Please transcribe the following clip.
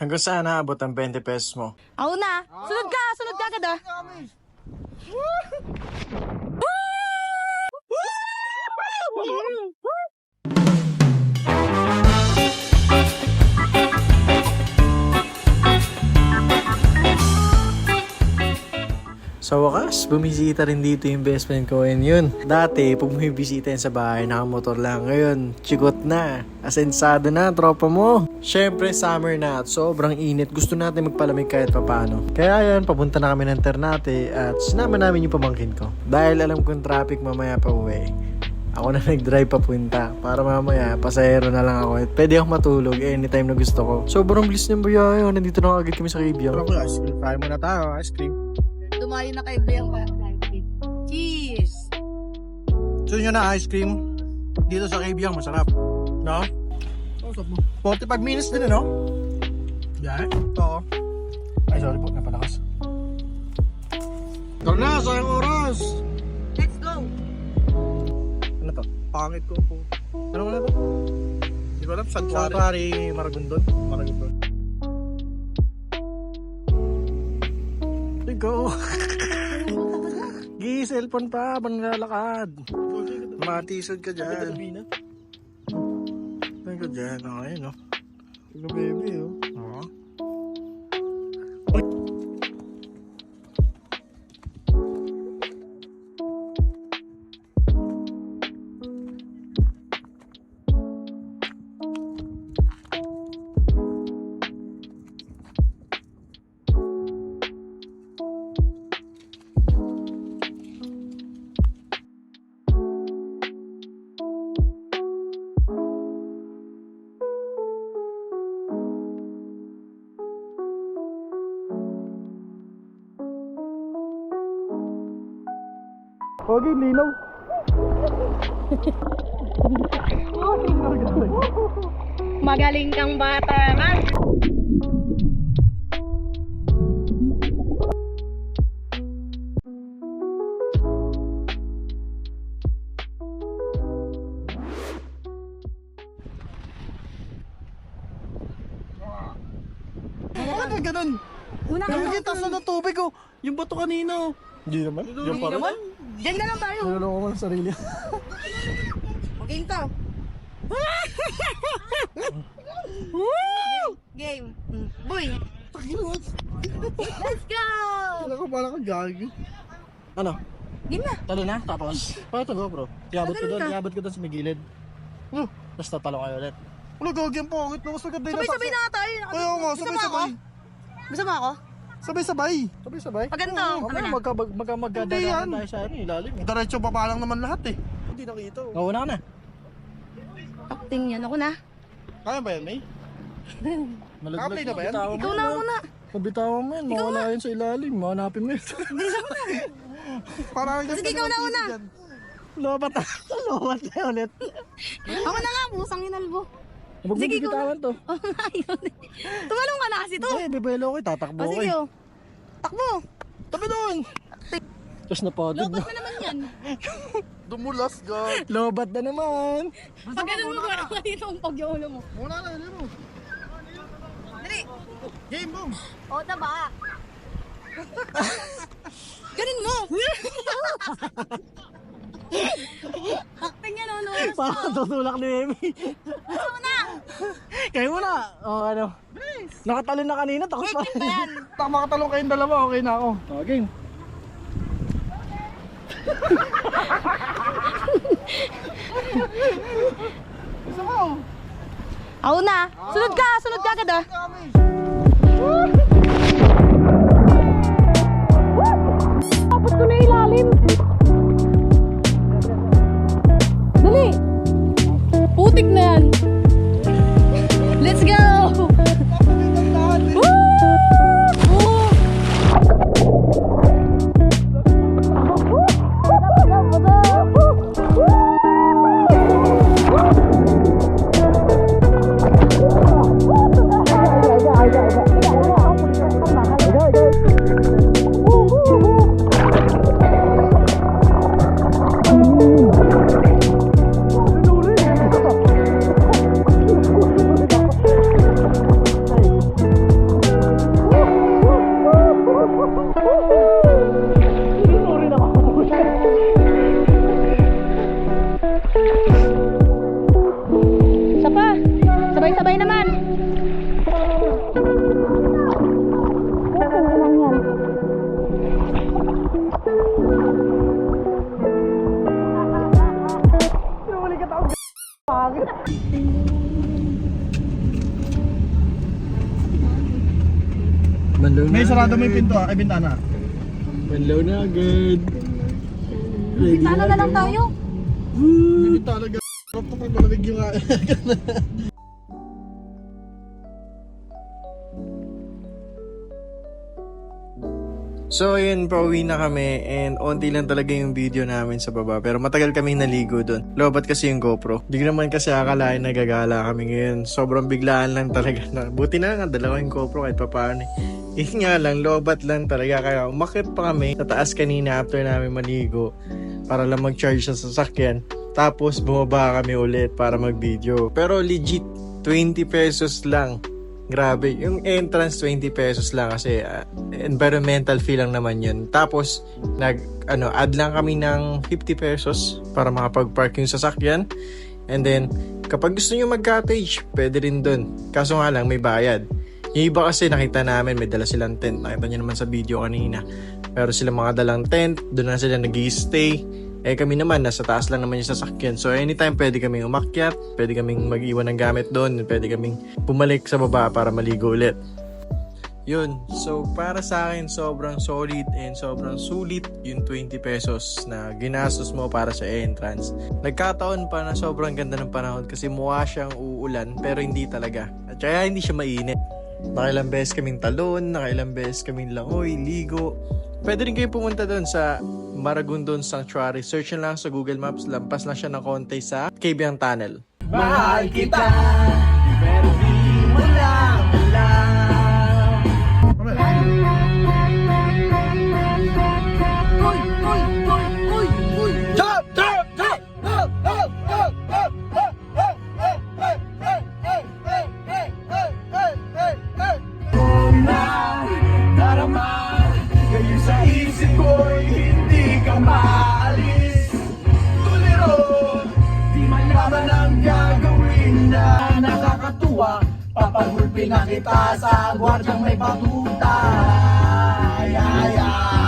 Hanggang saan naabot ang 20 pesos mo? Ako na. Sunod ka agad ah. Sa wakas, bumisita rin dito yung best friend ko and yun. Dati, pag bumibisita yun sa bahay, nakamotor lang. Ngayon, chikot na. Asensado na, tropa mo. Syempre, summer na at sobrang init. Gusto natin magpalamig kahit papano. Kaya yan, papunta na kami ng Ternate at sinama namin yung pamangkin ko. Dahil alam kong traffic mamaya pa uwi. Ako na nag-drive papunta para mamaya pasahero na lang ako at pwede akong matulog anytime na gusto ko. Sobrang bilis ng buyahe. Nandito na agad kami sa Kibiang. Ice cream. Kaya muna tayo, ice cream. Dumayo na kay Bea pa. Cheers! Gusto nyo na ice cream? Dito sa Kibiang, masarap. No? 45 minutes din, no? Yan. Ito. Ay, sorry po. Napalakas. Tara na, sayang oras. Let's go! Ano to? Pangit ko po. Ano na to? Di ko alam. Sari Maragondon. Maragondon. Go! Gi, cellphone pa. Manlalakad. Matisod ka dyan. Ay ka dyan. Okay, no? Hello, baby, oh. Oo. Okay, linaw. Magaling kang bata ka. Ano ganun? Una ka Nagiging taas na ng tubig, oh. Yung bato kanina, oh. Hindi naman. Diyan pa rin. naman. Diyan na lang tayo. Naloloko mo ng sarili. Okay to. Game. Boy. Let's go! Kailan ko pala kang gagi. Ano? Game na. Talo na? Tapos? Paano ito, bro? Iabot ko doon. Iabot ko doon sa may gilid. Tapos tatalo kayo ulit. Wala, gagi ang pangit. Mas maganda yung Sabay-sabay na nga tayo. Ayaw nga, sabay-sabay. Gusto mo ako? Sabay-sabay. Sabay-sabay? Pag ganito, ano na? Magkadadaan tayo sa ilalim. Diretso pa pa lang naman lahat eh. Hindi nakita. Nauna ka na. Acting yan. Ako na. Kaya ba yan, May? Nakaplay na ba yan? Ikaw na ako na. Pabitawan mo yan, mawala yun sa ilalim. Mahanapin mo yun. Parang Sige, ikaw na una. Lobat na. Lobat na ulit. Ako na nga, pusang inalbo. Huwag mo Sige, bibitawan to. Oo nga, yun. Tumalong ka na kasi to. Ay, bibelo ko, tatakbo ko Sige, eh. oh. Takbo. Tabi doon. Tapos napagod Lobat na. na naman yan. Dumulas, God. Lobat na naman. Pag ganun mo parang kanina ang pagyolo mo. Muna na, yun mo. Dali. Game, boom. O, taba. Ganun mo. Acting yan, ano? Parang tutulak ni Amy. Gusto mo na. Kayo muna. O, ano. Nakatalon na kanina, takot pa. Game ba yan? Makatalong kayong dalawa, okay na ako. O, game. Gusto mo? Ako na. Sunod ka agad ah. Tapos ko na ilalim. Dali. Putik na yan. Let's go. Manlaw na May sarado mo agad. yung pinto ay bintana. Manlaw na agad. Ready Sana na lang tayo. Hindi talaga. Sarap to pag malamig yung So ayun, pauwi na kami and onti lang talaga yung video namin sa baba pero matagal kaming naligo doon. Lobat kasi yung GoPro. Di ko naman kasi akalain na gagala kami ngayon. Sobrang biglaan lang talaga. Buti na nga, dalawa yung GoPro kahit papaano. Yun nga lang, lobat lang talaga. Kaya umakit pa kami sa taas kanina after namin maligo para lang mag-charge sa sasakyan. Tapos bumaba kami ulit para mag-video. Pero legit, 20 pesos lang. Grabe, yung entrance 20 pesos lang kasi environmental fee lang naman yun. Tapos add lang kami ng 50 pesos para makapag-park yung sasakyan. And then kapag gusto niyo mag-cottage, pwede rin dun. Kaso nga lang may bayad. Yung iba kasi nakita namin may dala silang tent. Nakita niyo naman sa video kanina. Pero sila mga dalang tent, doon na sila nag-i-stay. Eh kami naman, nasa taas lang naman yung sasakyan. So anytime pwede kaming umakyat, pwede kaming mag-iwan ng gamit doon, pwede kaming bumalik sa baba para maligo ulit. Yun, so para sa akin sobrang solid and sobrang sulit yung 20 pesos na ginastos mo para sa entrance. Nagkataon pa na sobrang ganda ng panahon kasi mukha siyang uulan pero hindi talaga. At kaya hindi siya mainit. Nakailang beses kaming talon, nakailang beses kaming langoy, ligo. Pwede rin kayo pumunta doon sa Maragondon Sanctuary. Search nyo lang sa Google Maps. Lampas lang siya ng konti sa Cabiang Tunnel. Mahal kita, pero di mo lang alam. Uy! Uy! Uy! Uy! Uy! Chop! Chop! Chop! Chop! Chop! Chop! Chop! Ngayon sa isip ko'y hindi ka maalis. Tuliro, di man laman ang gagawin na nakakatuwa. Papagulpi na kita sa gwardyang may batuta. Ay, ay, ay.